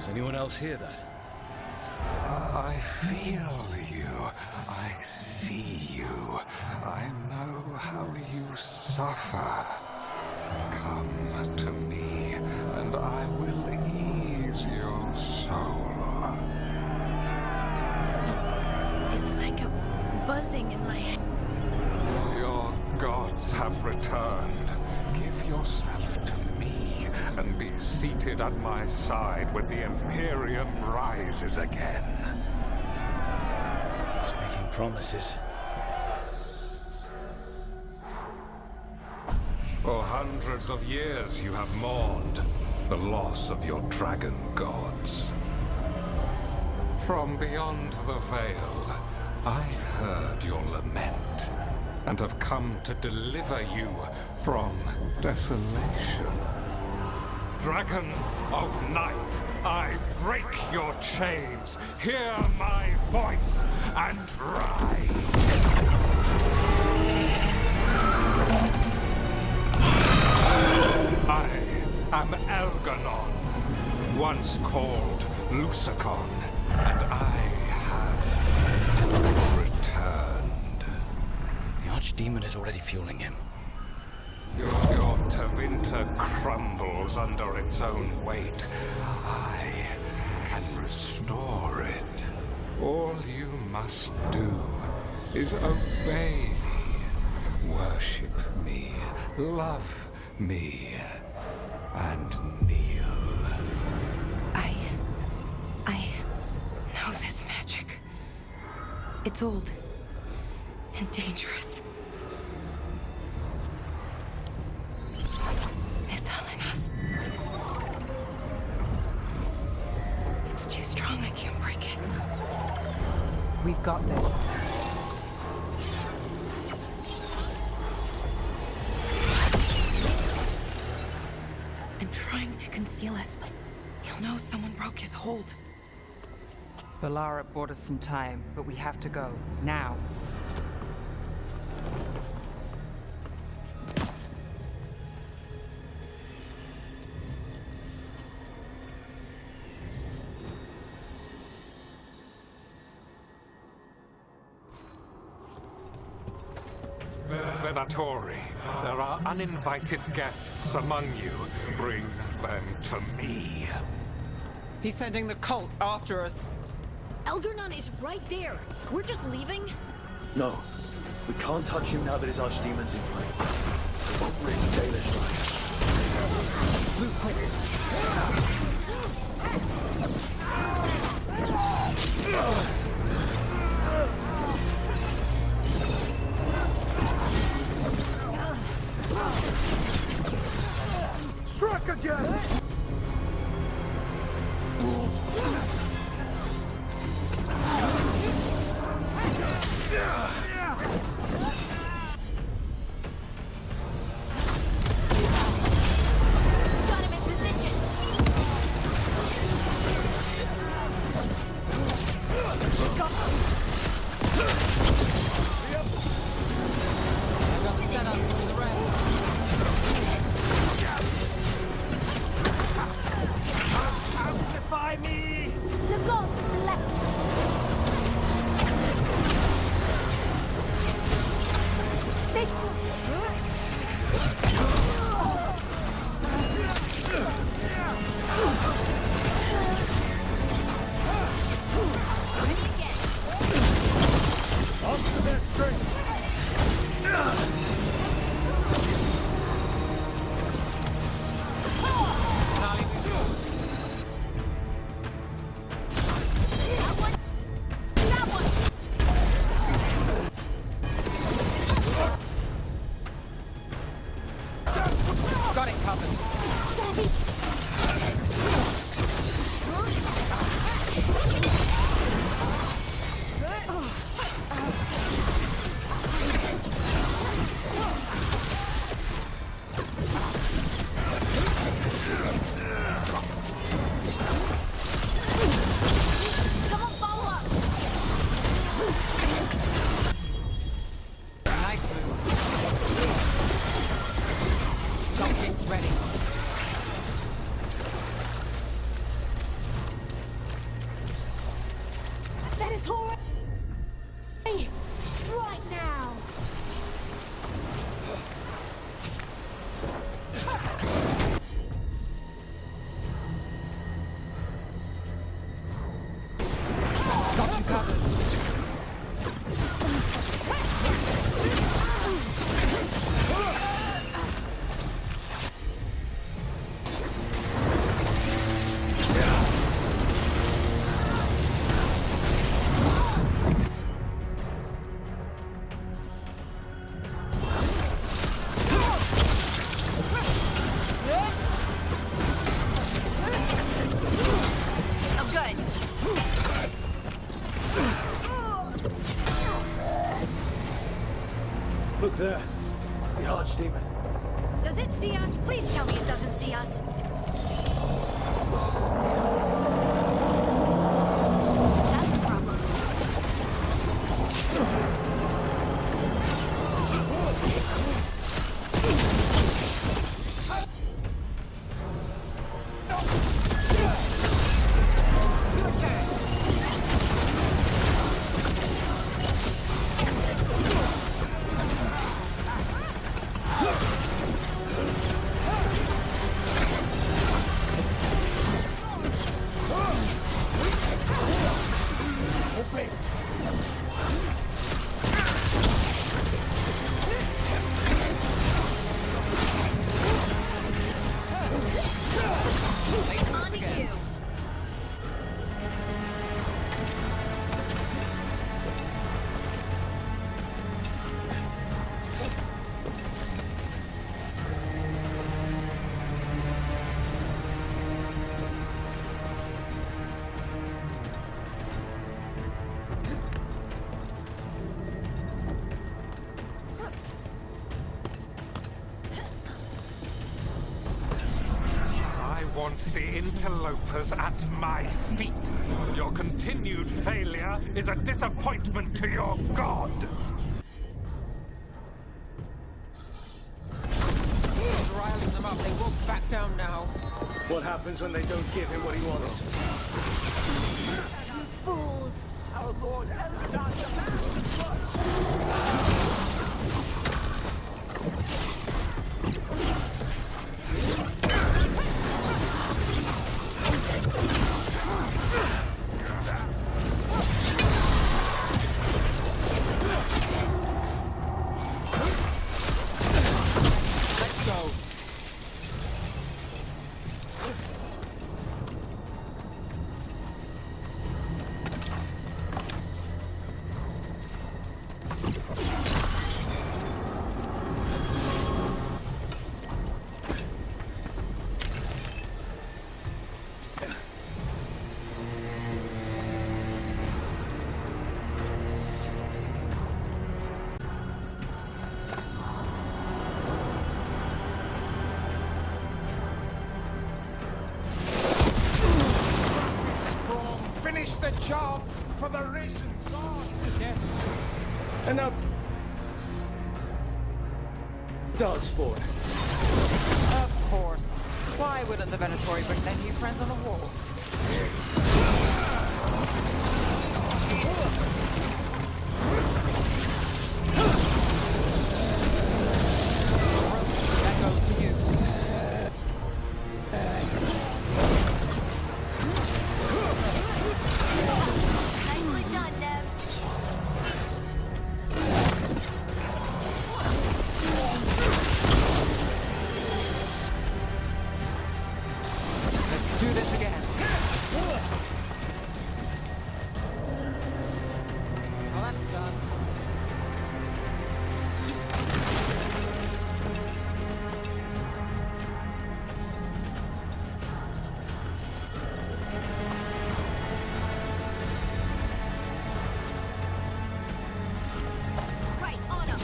anyone else hear that? I feel you. I see you. I know how you suffer. Come to me, and I will ease your soul. It's like a buzzing in my head. Your gods have returned. Give yourself to me, and be seated at my side when the Imperium rises again. He's making promises. For hundreds of years you have mourned the loss of your dragon gods. From beyond the veil, I heard your lament, and have come to deliver you from desolation. Dragon of Night, I break your chains. Hear my voice and rise. I am Elganon, once called Lucicon, and I have returned. The Archdemon is already fueling him. Your Tevinter crumbles under its own weight. I can restore it. All you must do is obey me, worship me, love me, and kneel. I know this magic. It's old and dangerous. Mythalinas. It's too strong, I can't break it. We've got this. And trying to conceal us. He'll know someone broke his hold. Valara bought us some time, but we have to go. Now. Venatori, there are uninvited guests among you. Bring them to me. He's sending the cult after us. Elgarnon is right there. We're just leaving? No. We can't touch him now that his Archdemon's in play. It won't ring Dalish life. Move quick. Struck again! Got him in position. By me! The gods left. Up to their strength! Got it covered. right now! Got you covered. Oh, good. Look there. The Archdemon. Does it see us? Please tell me it doesn't see us. That's the problem. Your turn. On to you. I want the interlopers at my feet. Your continued failure is a disappointment to your god. He's riling them up. They won't back down now. What happens when they don't give him what he wants? Fools. Our Lord has done Let's go. Finish the job for the risen God. And now... Darkspawn. Of course. Why wouldn't the Venatori bring their new friends on a wall? That goes to you. Nicely done, Nev. Let's do this again. Well, that's done. Right, on up.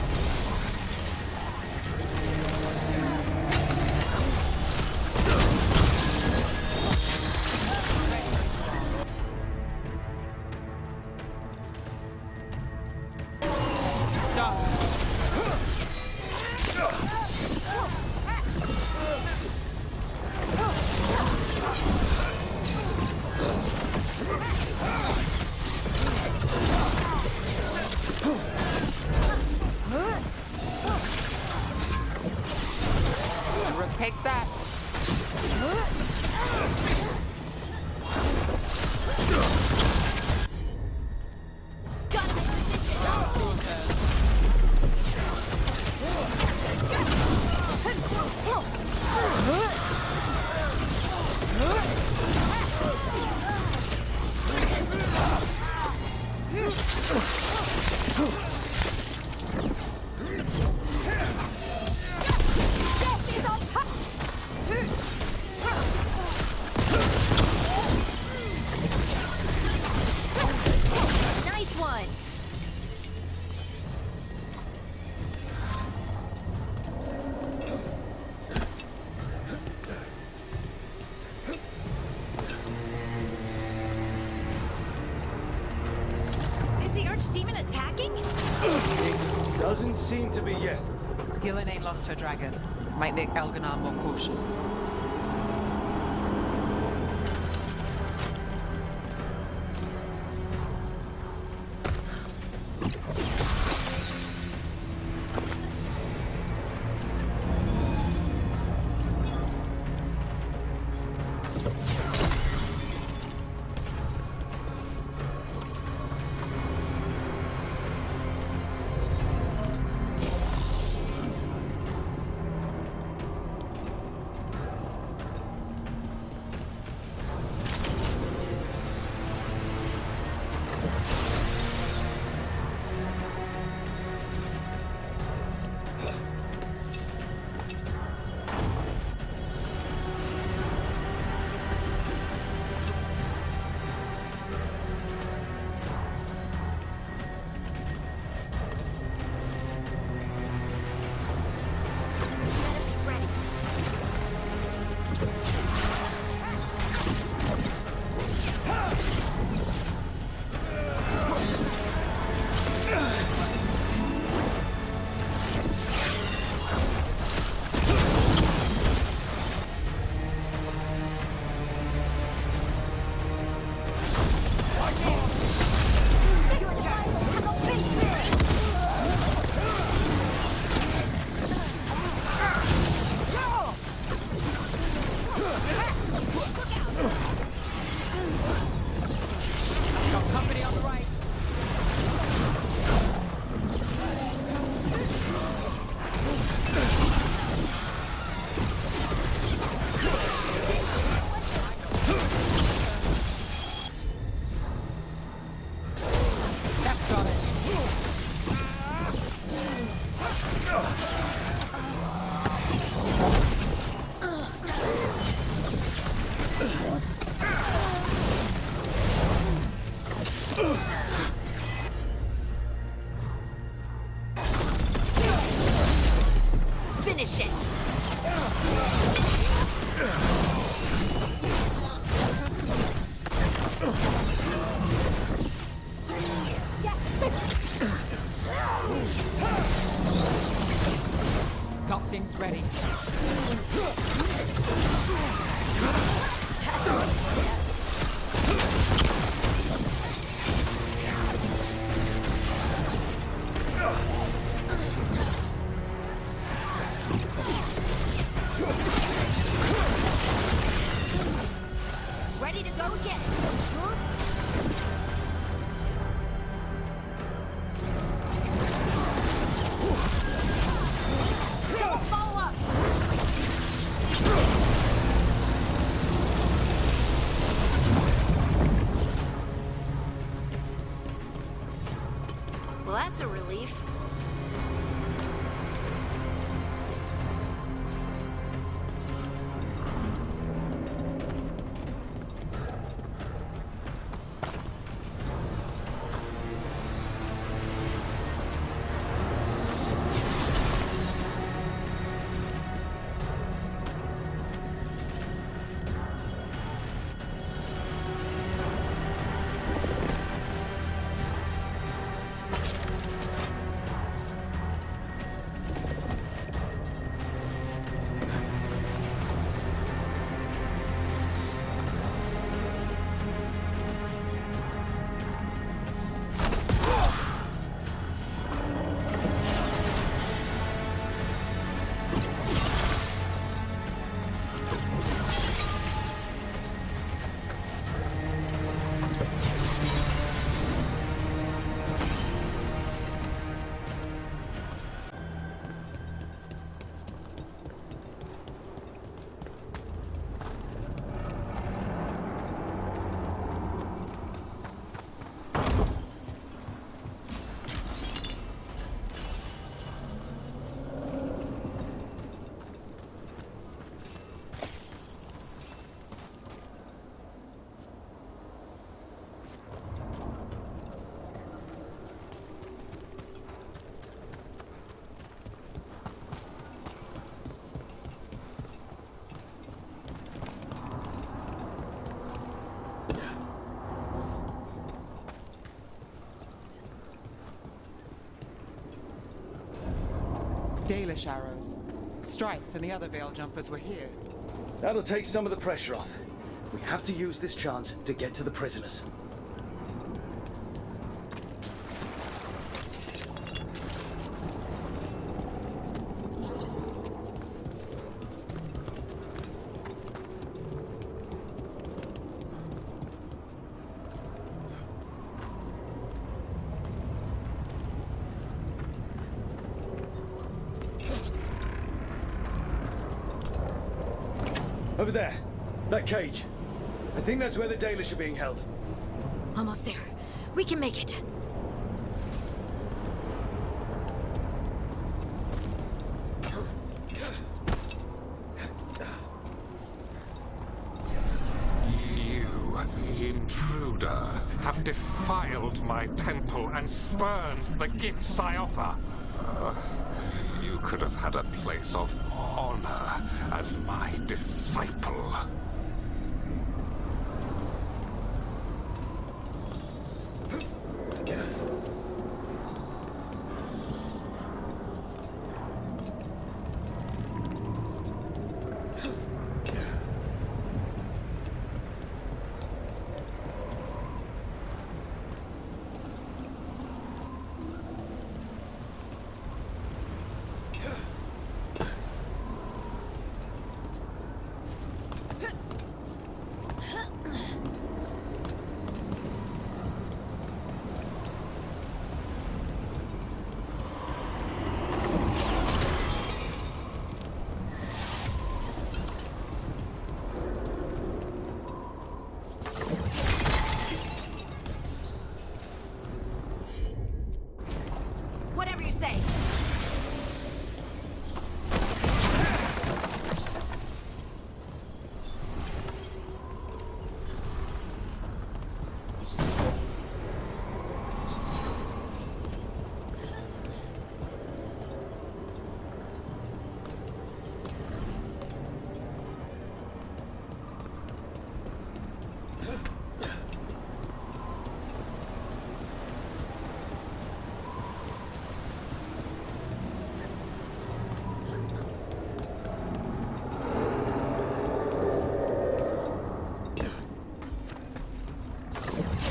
Done. Doesn't seem to be yet. Gillen ain't lost her dragon. Might make Elganar more cautious. Finish it! Got things ready. Ready to go again. Someone follow up. Well, that's a relief. Dalish arrows. Strife and the other Veil jumpers were here. That'll take some of the pressure off. We have to use this chance to get to the prisoners. Over there. That cage. I think that's where the Dalish are being held. Almost there. We can make it. You, intruder, have defiled my temple and spurned the gifts I offer. You could have had a place of honor as my disciple. Whatever you say.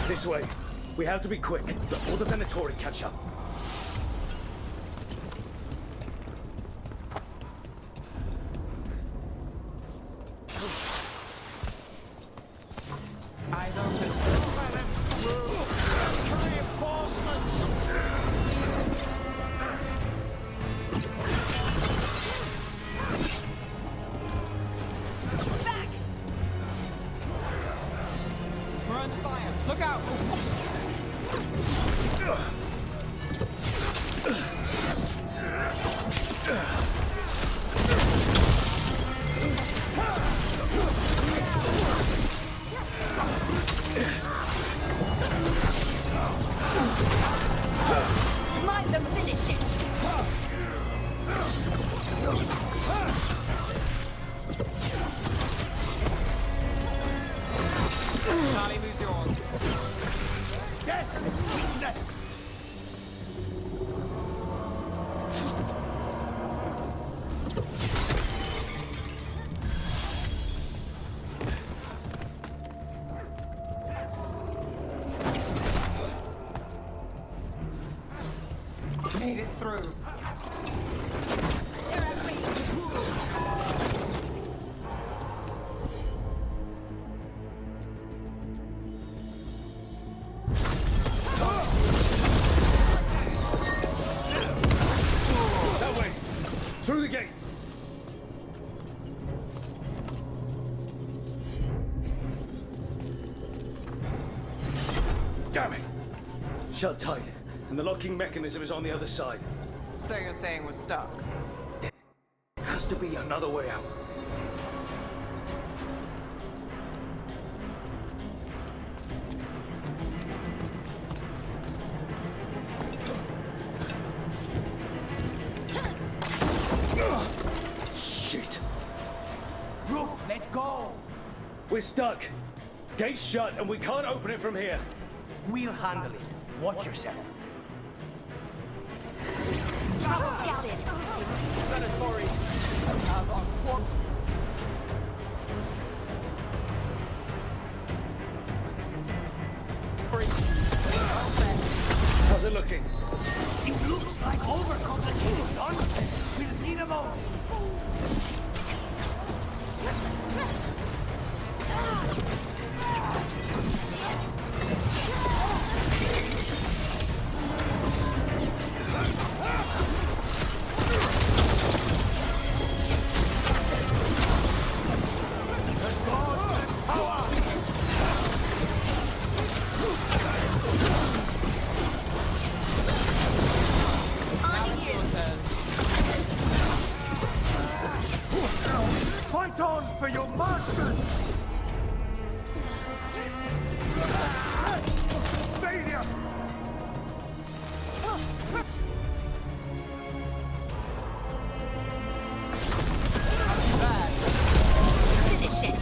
This way. We have to be quick before the Venatori catch up. Eyes open. Back! We're under fire. Look out! Mind them finish it! Charlie, lose yours. Yes! Yes! Made it through. That way! Through the gate! Damn it! Shut tight, and the locking mechanism is on the other side. So you're saying we're stuck? There has to be another way out. Shit! Rook, let's go! We're stuck. Gate's shut, and we can't open it from here. We'll handle it. Watch yourself. Trouble scouted. on. We'll need them all. Fight on for your masters! Failure! Finish it.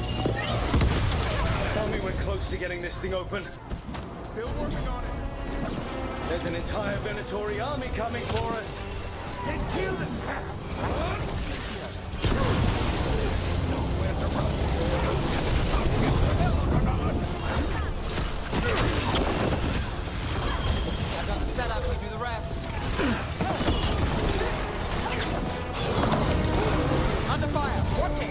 Tell me we're close to getting this thing open. Still working on it. There's an entire Venatori army coming for us. Then kill them! I've got the setup, you do the rest. Under fire, watch it!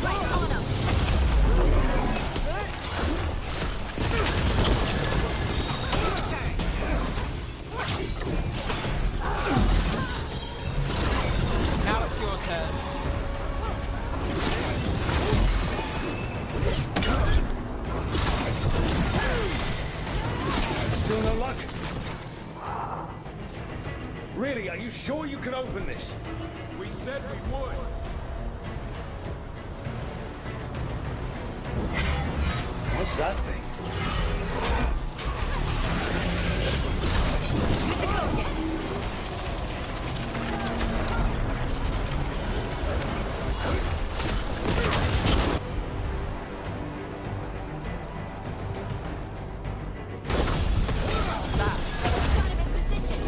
Right on him. Now it's your turn. Still no luck? Really, are you sure you can open this? We said we would. What's that thing? Got him in position.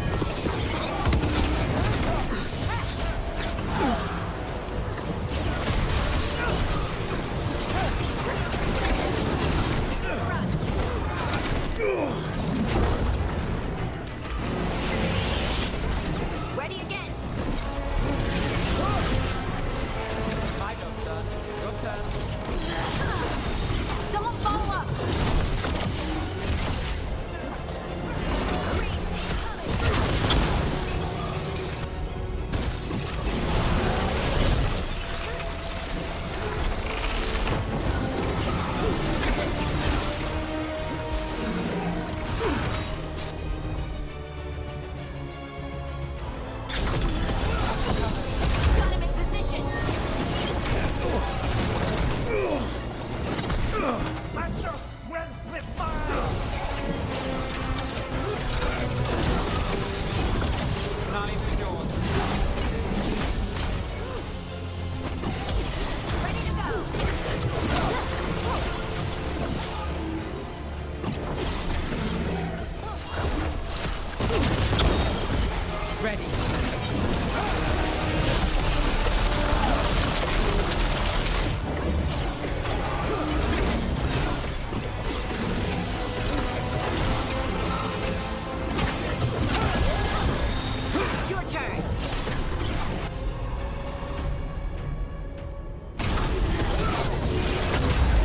Ready again. My go, son. Your turn. Someone follow up. Breach incoming. Got him in position. Match your strength with fire! Not even yours. Ready to go. Ready. Your turn.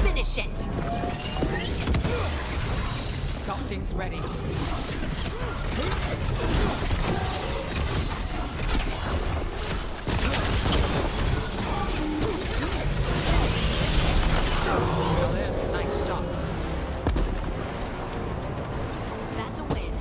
Finish it. Got things ready. Well, there's a nice shot. That's a win.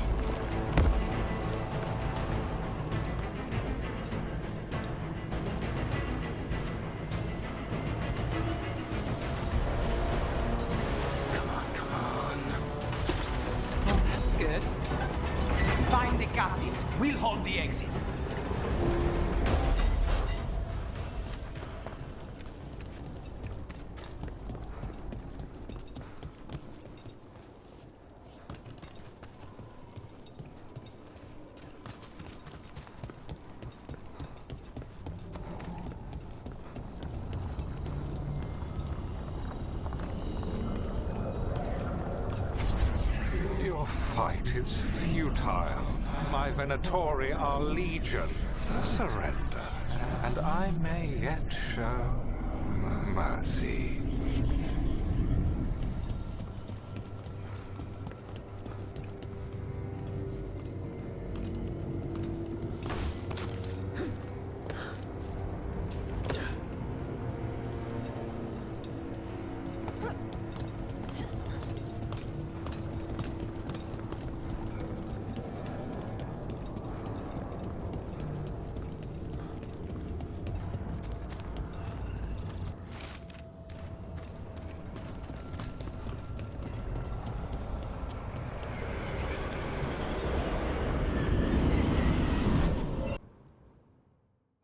Oh, that's good. Find the captives. We'll hold the exit. fight is futile. My Venatori are legion. Surrender, and I may yet show mercy.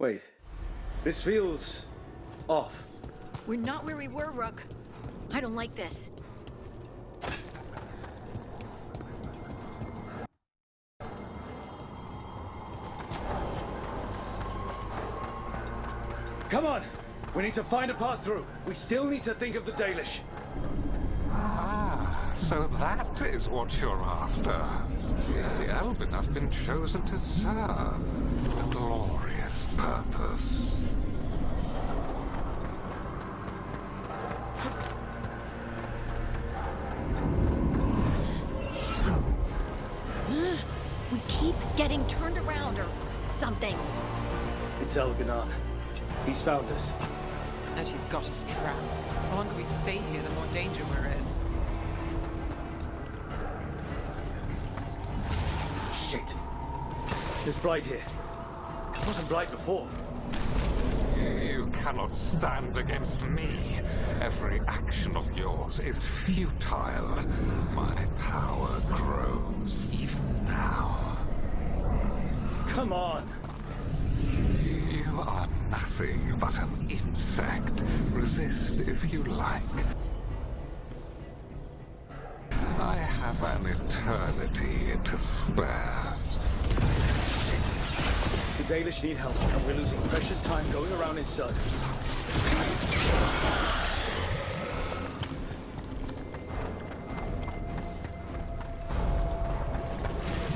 Wait. This feels off. We're not where we were, Rook. I don't like this. Come on! We need to find a path through. We still need to think of the Dalish. Ah, so that is what you're after. The Elven have been chosen to serve a glorious purpose. We keep getting turned around or something. It's Elganon. He's found us. And she's got us trapped. The longer we stay here, the more danger we're in. Shit. There's Blight here. It wasn't Blight before. You cannot stand against me. Every action of yours is futile. My power grows even now. Come on! You are nothing but an insect. Resist if you like. I have an eternity to spare. The Dalish need help, and we're losing precious time going around in circles.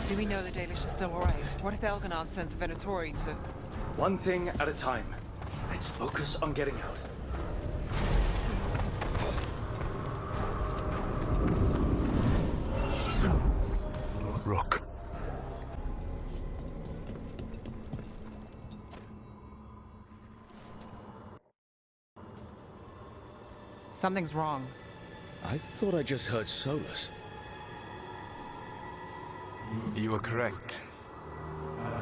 Do we know the Dalish are still alright? What if Elganon sends the Venatori to... One thing at a time. Let's focus on getting out. Rook. Something's wrong. I thought I just heard Solus. You are correct.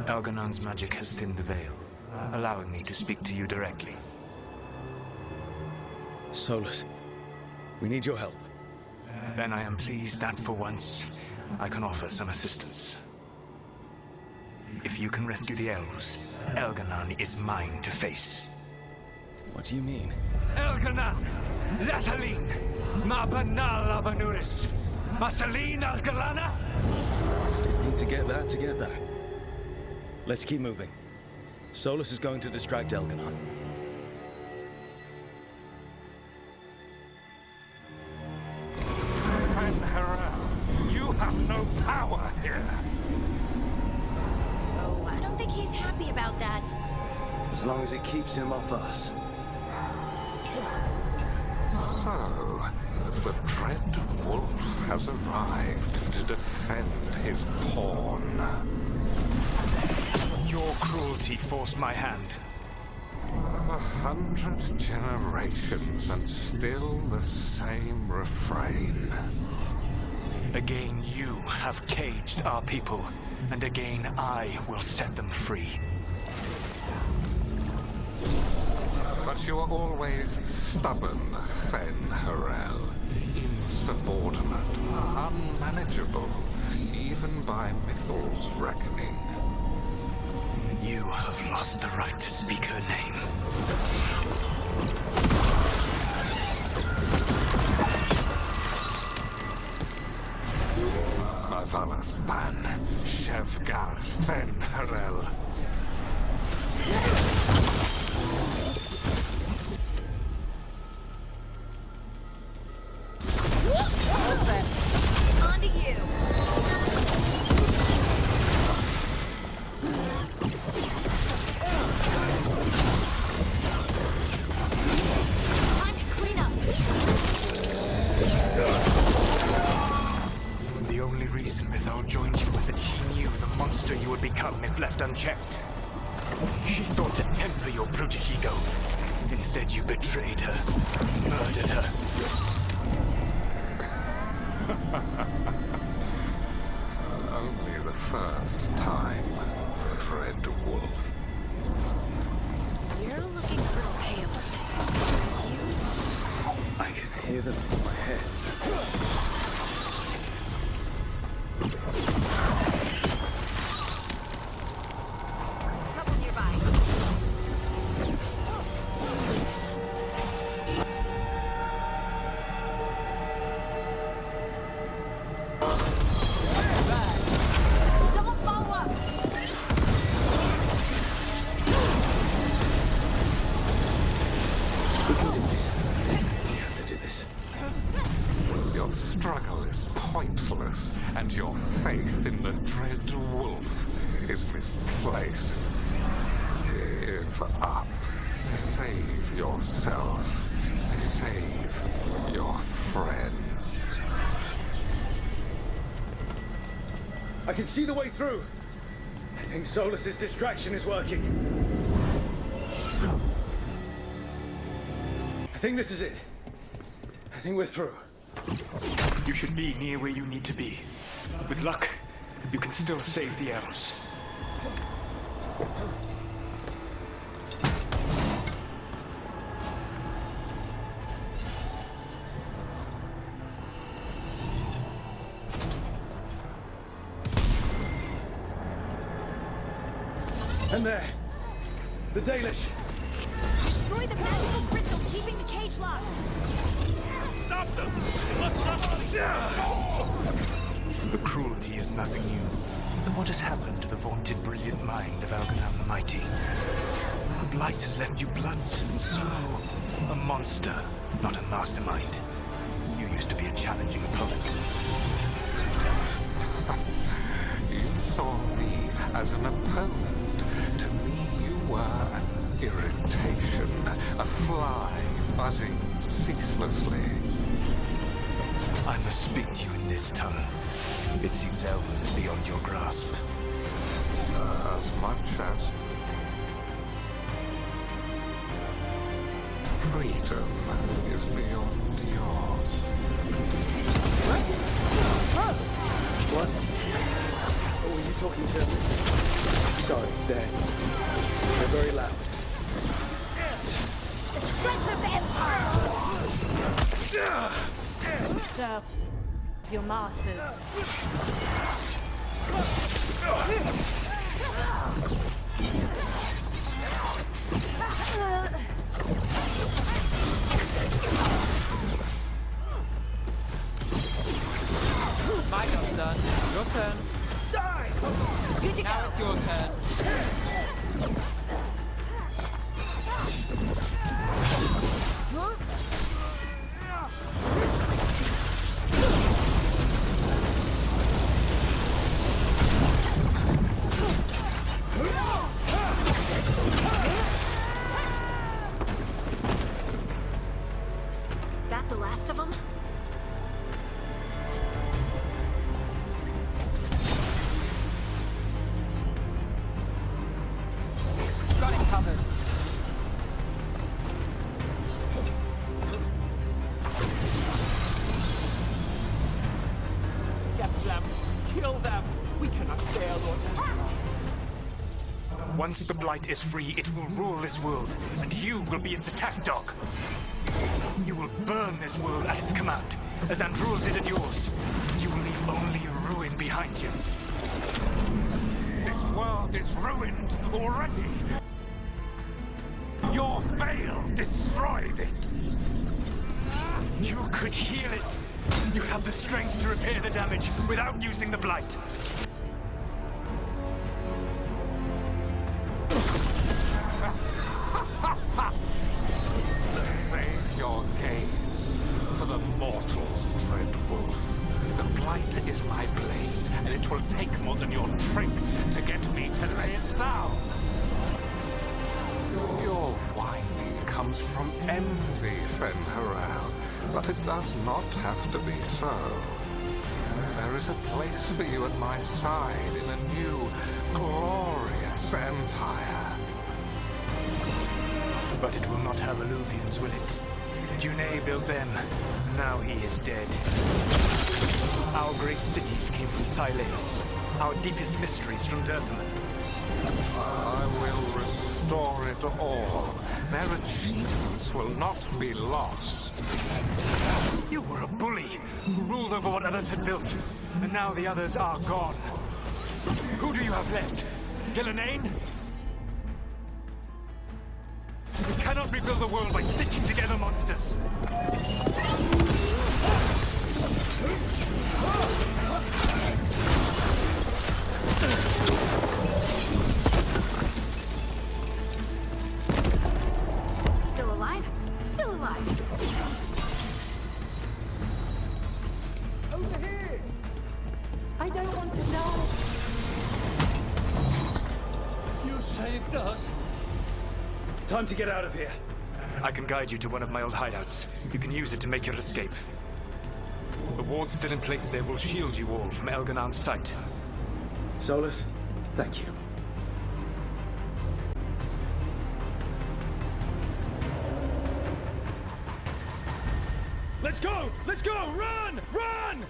Elganon's magic has thinned the veil, allowing me to speak to you directly. Solus, we need your help. Then I am pleased that for once, I can offer some assistance. If you can rescue the elves, Elganon is mine to face. What do you mean? Elganon! Lathaline! Ma banal avanuris! Masaline Algalana! Need to get that. Let's keep moving. Solus is going to distract Elganon. Harel, you have no power here. Oh, I don't think he's happy about that. As long as it keeps him off us. So, the dread wolf has arrived to defend his pawn. Your cruelty forced my hand. 100 generations and still the same refrain. Again, you have caged our people, and again I will set them free. But you are always stubborn, Fen Harel. Insubordinate, unmanageable, even by Mythal's reckoning. You have lost the right to speak her name. Avalas Ban, Shevgar Fen Harel. On to you. now joined you was that she knew the monster you would become if left unchecked. She thought to temper your brutish ego. Instead, you betrayed her, murdered her. Only the first time, Dread Wolf. You're looking a little pale. I can hear them in my head. Trouble nearby. Someone follow up! We have to do this. Your struggle is pointless, and your faith in the Dread Wolf is misplaced. Give up. Save yourself. Save your friends. I can see the way through. I think Solus's distraction is working. I think this is it. I think we're through. You should be near where you need to be. With luck, you can still save the elves. And there. The Dalish. Destroy the magical crystal keeping the cage locked. Stop them! They must stop us! The cruelty is nothing new. But what has happened to the vaunted brilliant mind of Elganon the Mighty? The blight has left you blunt and slow. A monster, not a mastermind. You used to be a challenging opponent. You saw me as an opponent. To me, you were an irritation, a fly buzzing ceaselessly. I must speak to you in this tongue. It seems Elven is beyond your grasp. As much as freedom is beyond yours. What? Oh, were you talking to me? Sorry, Dan. They're very loud. The strength of the Empire! Serve your masters. My job's done. Your turn. Good to Now go. it's your turn. That the last of them? Got it covered. Get them. Kill them. We cannot fail, Lord. Once the blight is free, it will rule this world, and you will be its attack dog. You will burn this world at its command, as Andrul did at yours. You will leave only ruin behind you. This world is ruined already. Your veil destroyed it. You could heal it. You have the strength to repair the damage without using the blight. Save your gaze for the mortals, Dread Wolf. The blight is my blade, and it will take more than your tricks to get me to lay it down. Your whining comes from envy, Fen'Harel, but it does not have to be so. there is a place for you at my side in a new, glorious empire. But it will not have Illuvians, will it? Junei built them. Now he is dead. Our great cities came from Sileus. Our deepest mysteries from Dirthaman. I will restore it all. Their achievements will not be lost. You were a bully who ruled over what others had built. And now the others are gone. Who do you have left? Gillenane? We cannot rebuild the world by stitching together monsters. Still alive? Still alive. Over here! I don't want to know. You saved us. Time to get out of here. I can guide you to one of my old hideouts. You can use it to make your escape. The wards still in place there will shield you all from Elganon's sight. Solus, thank you. Let's go! Let's go! Run! Run!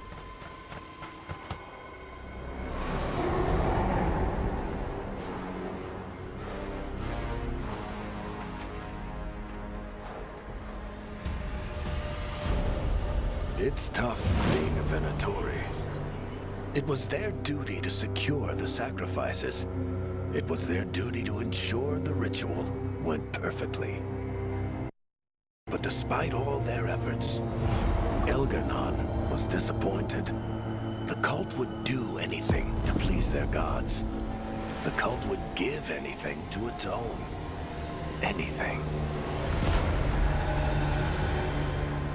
It's tough being a Venatori. It was their duty to secure the sacrifices. It was their duty to ensure the ritual went perfectly. But despite all their efforts, Elganon was disappointed. The cult would do anything to please their gods. The cult would give anything to atone. Anything.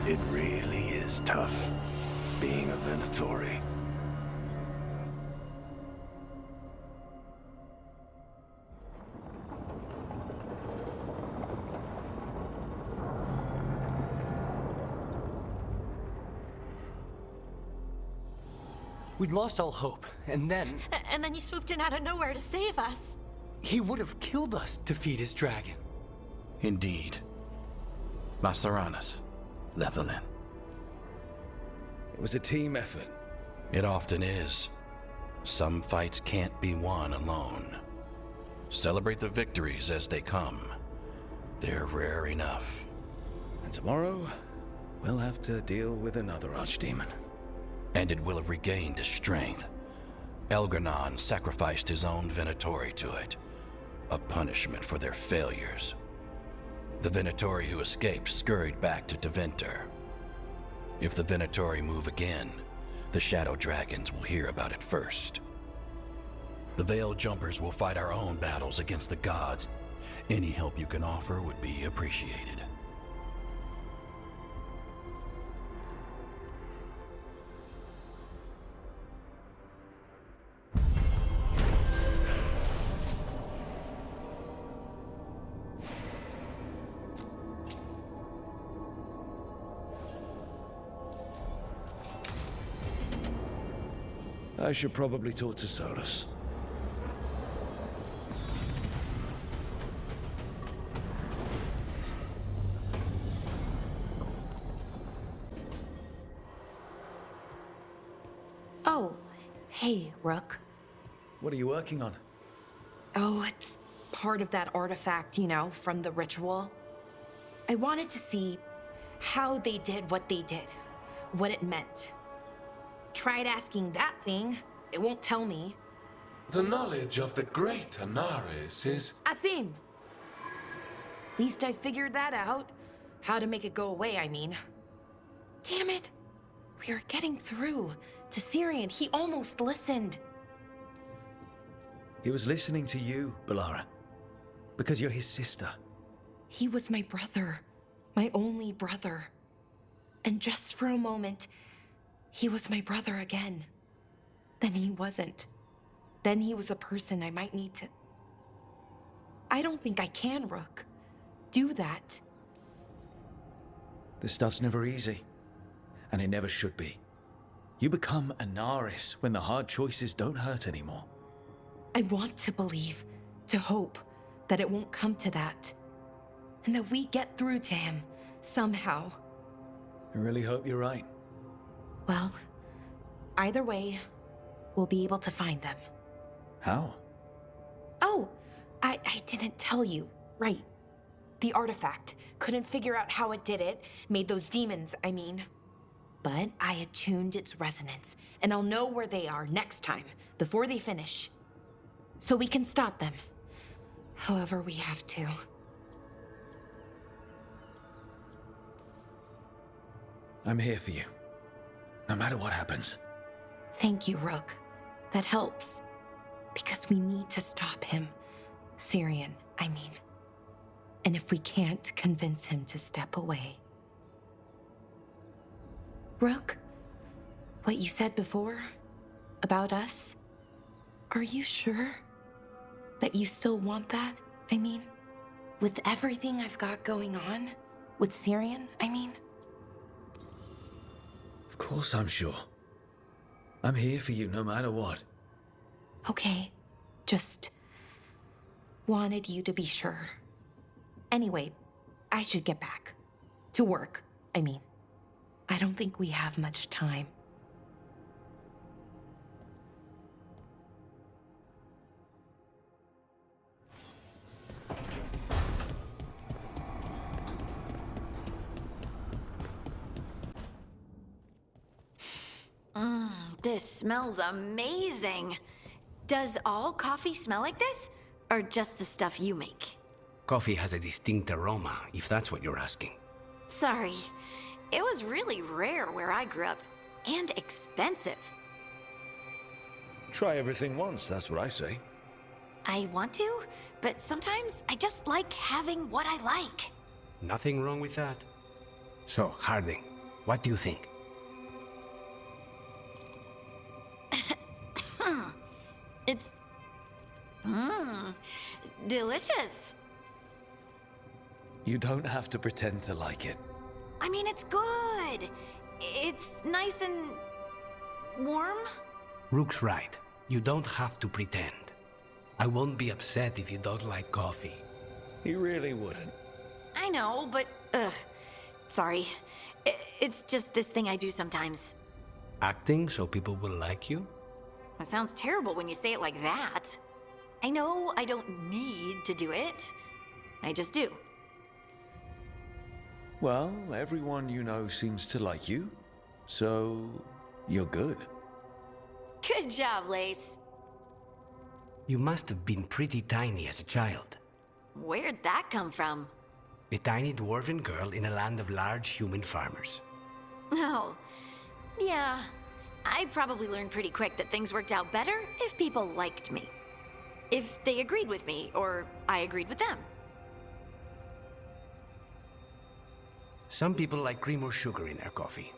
It really is tough being a Venatori. We'd lost all hope, and then... And then you swooped in out of nowhere to save us. he would have killed us to feed his dragon. Indeed. Masaranus, Lethalin. It was a team effort. It often is. Some fights can't be won alone. Celebrate the victories as they come. They're rare enough. And tomorrow, we'll have to deal with another archdemon. And it will have regained its strength. Elganon sacrificed his own Venatori to it. A punishment for their failures. The Venatori who escaped scurried back to Deventer. If the Venatori move again, the Shadow Dragons will hear about it first. The Veil Jumpers will fight our own battles against the gods. Any help you can offer would be appreciated. I should probably talk to Solus. Oh, hey, Rook. What are you working on? Oh, it's part of that artifact, you know, from the ritual. I wanted to see how they did what they did, what it meant. Tried asking that thing, it won't tell me. The knowledge of the great Anaris is... A theme! Least I figured that out. How to make it go away, I mean. Damn it! We were getting through to Syrian. He almost listened. He was listening to you, Balara. Because you're his sister. He was my brother. My only brother. And just for a moment, he was my brother again. Then he wasn't. Then he was a person I might need to... I don't think I can, Rook. Do that. This stuff's never easy. And it never should be. You become Anaris when the hard choices don't hurt anymore. I want to believe, to hope, that it won't come to that. And that we get through to him, somehow. I really hope you're right. Well, either way, we'll be able to find them. How? Oh, I didn't tell you. Right. The artifact. Couldn't figure out how it did it. Made those demons, I mean. But I attuned its resonance, and I'll know where they are next time, before they finish. So we can stop them. However we have to. I'm here for you. No matter what happens. Thank you, Rook. That helps. Because we need to stop him. Syrian, I mean. And if we can't convince him to step away... Rook, what you said before about us, are you sure that you still want that? I mean, with everything I've got going on, with Syrian, I mean. Of course I'm sure. I'm here for you no matter what. Okay, just wanted you to be sure. Anyway, I should get back. To work, I mean. I don't think we have much time. This smells amazing. Does all coffee smell like this? Or just the stuff you make? Coffee has a distinct aroma, if that's what you're asking. Sorry. It was really rare where I grew up. And expensive. Try everything once, that's what I say. I want to, but sometimes I just like having what I like. Nothing wrong with that. So, Harding, what do you think? It's... delicious. You don't have to pretend to like it. I mean, it's good. It's nice and... warm? Rook's right. You don't have to pretend. I won't be upset if you don't like coffee. He really wouldn't. I know, but... ugh. Sorry. It's just this thing I do sometimes. Acting so people will like you? It sounds terrible when you say it like that. I know I don't need to do it. I just do. Well, everyone you know seems to like you, so you're good. Good job, Lace. You must have been pretty tiny as a child. Where'd that come from? A tiny dwarven girl in a land of large human farmers. Oh, yeah. I probably learned pretty quick that things worked out better if people liked me. If they agreed with me, or I agreed with them. Some people like cream or sugar in their coffee.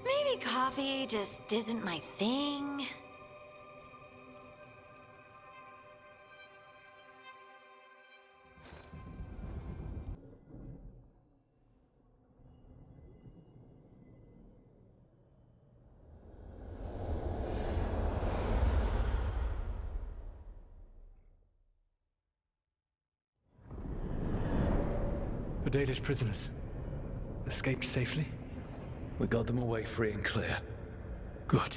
Maybe coffee just isn't my thing. The Dalish prisoners escaped safely? We got them away free and clear. Good.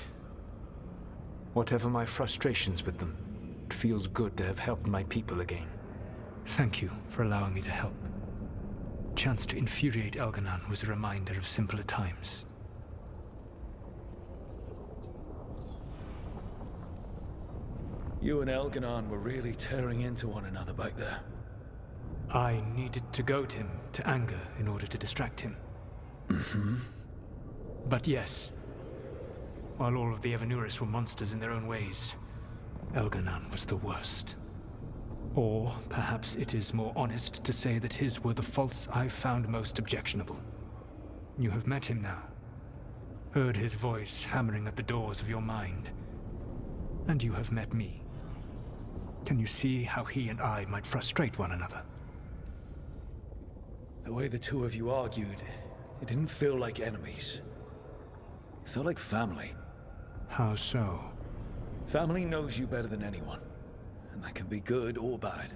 Whatever my frustrations with them, it feels good to have helped my people again. Thank you for allowing me to help. Chance to infuriate Elganon was a reminder of simpler times. You and Elganon were really tearing into one another back there. I needed to goad him to anger in order to distract him. Mm-hmm. But yes, while all of the Evanuris were monsters in their own ways, Elganon was the worst. Or perhaps it is more honest to say that his were the faults I found most objectionable. You have met him now, heard his voice hammering at the doors of your mind, and you have met me. Can you see how he and I might frustrate one another? The way the two of you argued, it didn't feel like enemies. Felt like family. How so? Family knows you better than anyone. And that can be good or bad.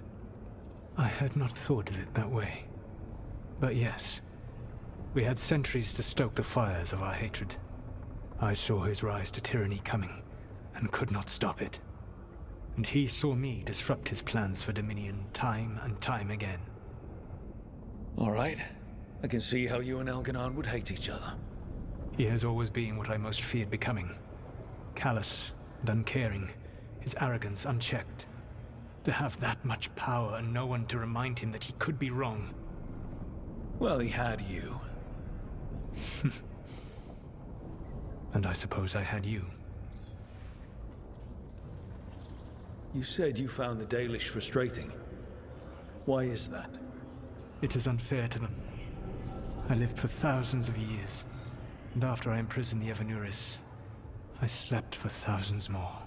I had not thought of it that way. But yes, we had centuries to stoke the fires of our hatred. I saw his rise to tyranny coming, and could not stop it. And he saw me disrupt his plans for dominion time and time again. All right. I can see how you and Elganon would hate each other. He has always been what I most feared becoming. Callous and uncaring, his arrogance unchecked. To have that much power and no one to remind him that he could be wrong. Well, he had you. And I suppose I had you. You said you found the Dalish frustrating. Why is that? It is unfair to them. I lived for thousands of years, and after I imprisoned the Evanuris, I slept for thousands more.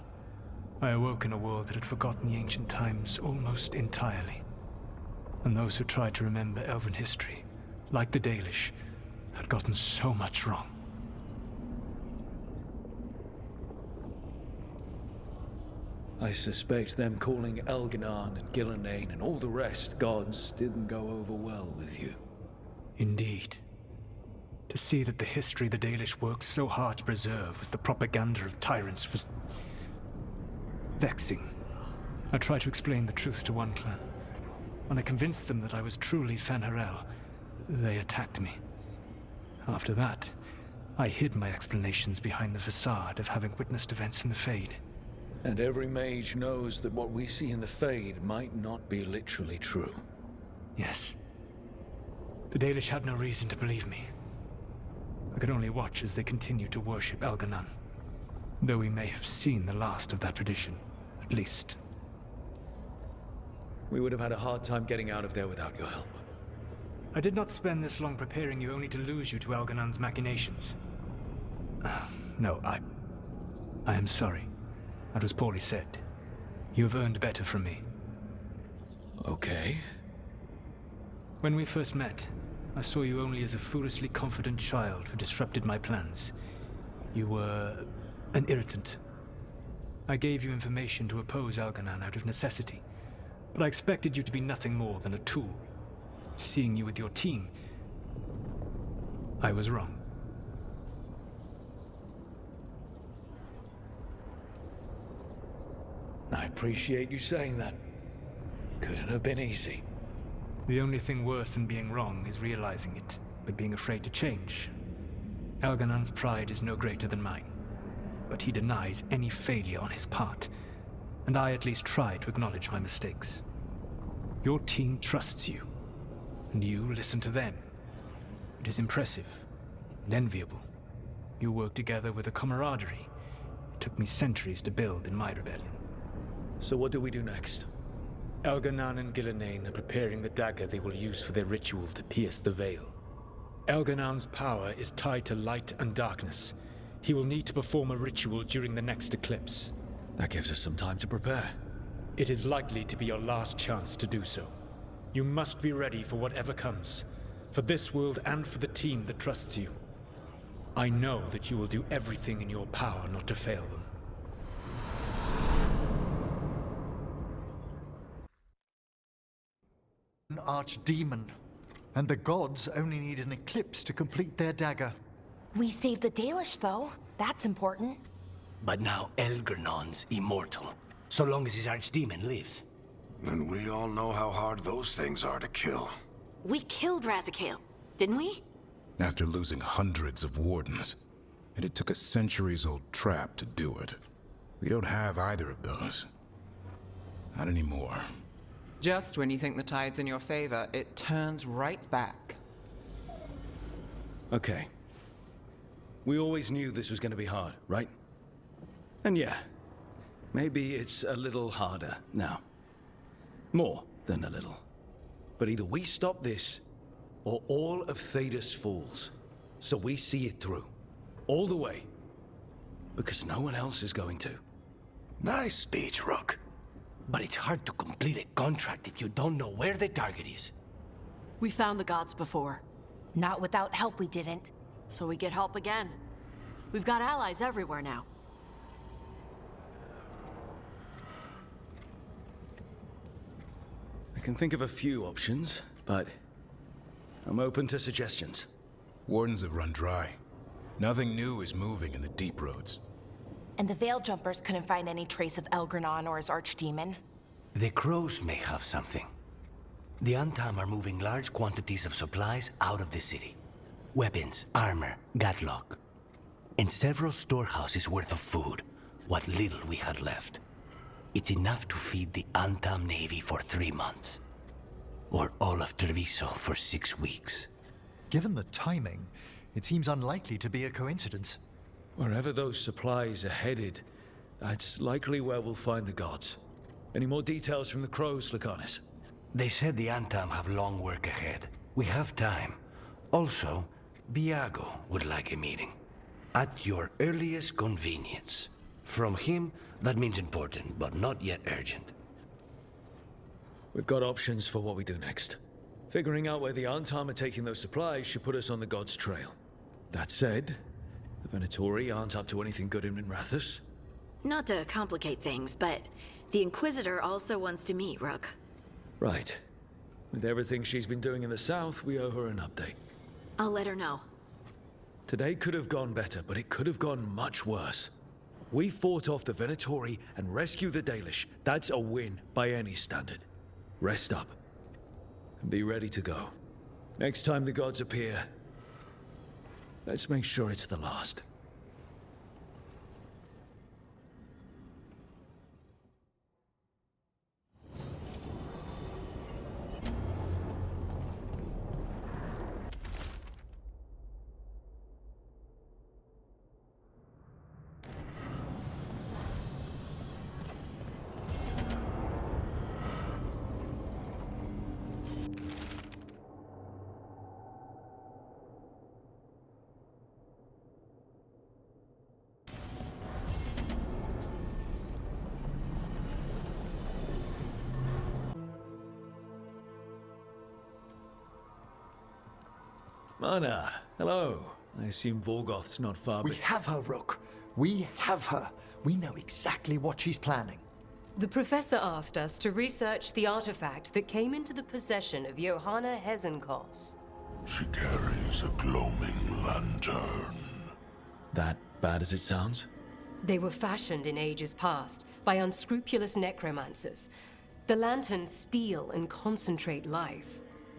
I awoke in a world that had forgotten the ancient times almost entirely. And those who tried to remember Elven history, like the Dalish, had gotten so much wrong. I suspect them calling Elganon and Gillenane and all the rest gods didn't go over well with you. Indeed. To see that the history the Dalish worked so hard to preserve was the propaganda of tyrants was vexing. I tried to explain the truth to one clan. When I convinced them that I was truly Fen'Harel, they attacked me. After that, I hid my explanations behind the facade of having witnessed events in the Fade. And every mage knows that what we see in the Fade might not be literally true. Yes. The Dalish had no reason to believe me. I could only watch as they continued to worship Elganon, though we may have seen the last of that tradition, at least. We would have had a hard time getting out of there without your help. I did not spend this long preparing you only to lose you to Elganon's machinations. No, I am sorry. That was poorly said. You have earned better from me. Okay. When we first met, I saw you only as a foolishly confident child who disrupted my plans. You were an irritant. I gave you information to oppose Elganon out of necessity, but I expected you to be nothing more than a tool. Seeing you with your team, I was wrong. I appreciate you saying that. Couldn't have been easy. The only thing worse than being wrong is realizing it, but being afraid to change. Elganon's pride is no greater than mine, but he denies any failure on his part, and I at least try to acknowledge my mistakes. Your team trusts you, and you listen to them. It is impressive and enviable. You work together with a camaraderie it took me centuries to build in my rebellion. So what do we do next? Elganon and Gillenane are preparing the dagger they will use for their ritual to pierce the veil. Elganon's power is tied to light and darkness. He will need to perform a ritual during the next eclipse. That gives us some time to prepare. It is likely to be your last chance to do so. You must be ready for whatever comes, for this world and for the team that trusts you. I know that you will do everything in your power not to fail them. An archdemon, and the gods only need an eclipse to complete their dagger. We saved the Dalish, though. That's important. But now Elganon's immortal, so long as his archdemon lives. And we all know how hard those things are to kill. We killed Razikale, didn't we? After losing hundreds of wardens, and it took a centuries-old trap to do it. We don't have either of those. Not anymore. Just when you think the tide's in your favor, it turns right back. Okay. We always knew this was going to be hard, right? And yeah, maybe it's a little harder now. More than a little. But either we stop this, or all of Thedas falls. So we see it through. All the way. Because no one else is going to. Nice speech, Rook. But it's hard to complete a contract if you don't know where the target is. We found the gods before. Not without help, we didn't. So we get help again. We've got allies everywhere now. I can think of a few options, but I'm open to suggestions. Wardens have run dry. Nothing new is moving in the deep roads. And the Veil Jumpers couldn't find any trace of Elgranon or his archdemon. The crows may have something. The Antam are moving large quantities of supplies out of the city. Weapons, armor, gatlock. And several storehouses worth of food, what little we had left. It's enough to feed the Antam Navy for 3 months. Or all of Treviso for 6 weeks. Given the timing, it seems unlikely to be a coincidence. Wherever those supplies are headed, that's likely where we'll find the gods. Any more details from the crows, Lucanus? They said the Antam have long work ahead. We have time. Also, Biago would like a meeting. At your earliest convenience. From him, that means important, but not yet urgent. We've got options for what we do next. Figuring out where the Antam are taking those supplies should put us on the gods' trail. That said, the Venatori aren't up to anything good in Minrathous. Not to complicate things, but the Inquisitor also wants to meet Rook. Right. With everything she's been doing in the south, we owe her an update. I'll let her know. Today could have gone better, but it could have gone much worse. We fought off the Venatori and rescued the Dalish. That's a win by any standard. Rest up. And be ready to go. Next time the gods appear, let's make sure it's the last. Mana, hello. I assume Vorgoth's not far We have her, Rook. We have her. We know exactly what she's planning. The professor asked us to research the artifact that came into the possession of Johanna Hezenkos. She carries a gloaming lantern. That bad as it sounds? They were fashioned in ages past by unscrupulous necromancers. The lanterns steal and concentrate life.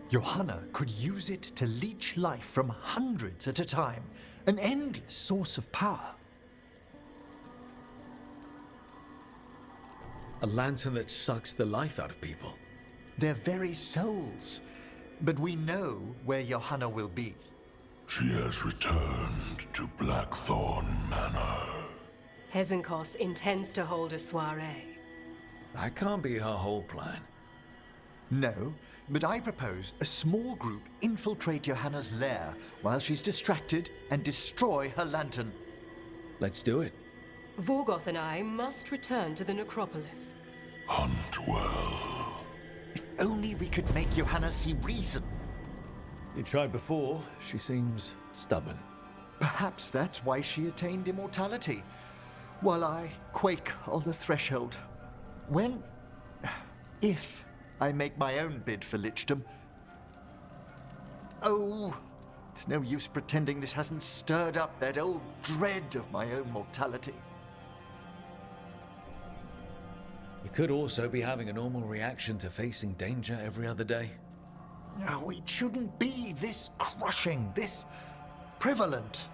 Johanna could use it to leech life from hundreds at a time. An endless source of power. A lantern that sucks the life out of people. Their very souls. But we know where Johanna will be. She has returned to Blackthorn Manor. Hezenkos intends to hold a soiree. That can't be her whole plan. No, but I propose a small group infiltrate Johanna's lair while she's distracted and destroy her lantern. Let's do it. Vorgoth and I must return to the necropolis. Hunt well. If only we could make Johanna see reason. You tried before. She seems stubborn. Perhaps that's why she attained immortality, while I quake on the threshold. If I make my own bid for lichdom. Oh, it's no use pretending this hasn't stirred up that old dread of my own mortality. You could also be having a normal reaction to facing danger every other day. No, it shouldn't be this crushing, this prevalent.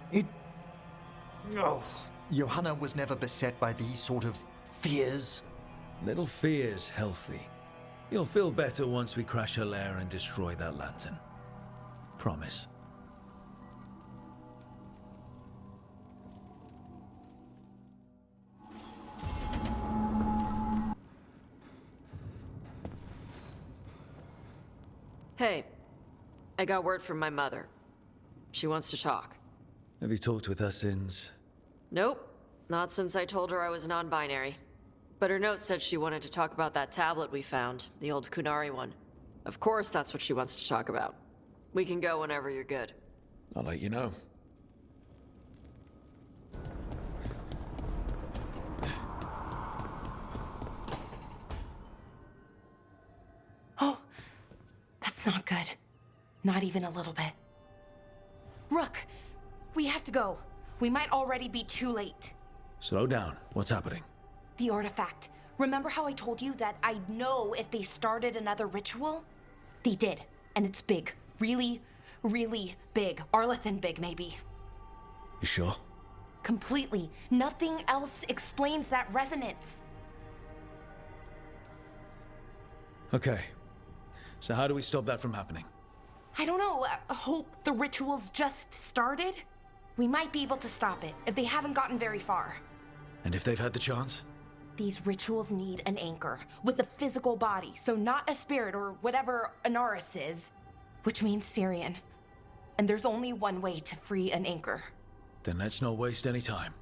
No. Johanna was never beset by these sort of fears. Little fear's healthy. You'll feel better once we crash her lair and destroy that lantern. Promise. Hey, I got word from my mother. She wants to talk. Have you talked with her since? Nope, not since I told her I was non-binary. But her note said she wanted to talk about that tablet we found, the old Kunari one. Of course that's what she wants to talk about. We can go whenever you're good. I'll let you know. It's not good. Not even a little bit. Rook, we have to go. We might already be too late. Slow down. What's happening? The artifact. Remember how I told you that I'd know if they started another ritual? They did, and it's big. Really, really big. Arlethan big, maybe. You sure? Completely. Nothing else explains that resonance. Okay. So how do we stop that from happening? I don't know. Hope the ritual's just started? We might be able to stop it if they haven't gotten very far. And if they've had the chance? These rituals need an anchor with a physical body, so not a spirit or whatever Anaris is, which means Syrian. And there's only one way to free an anchor. Then let's not waste any time.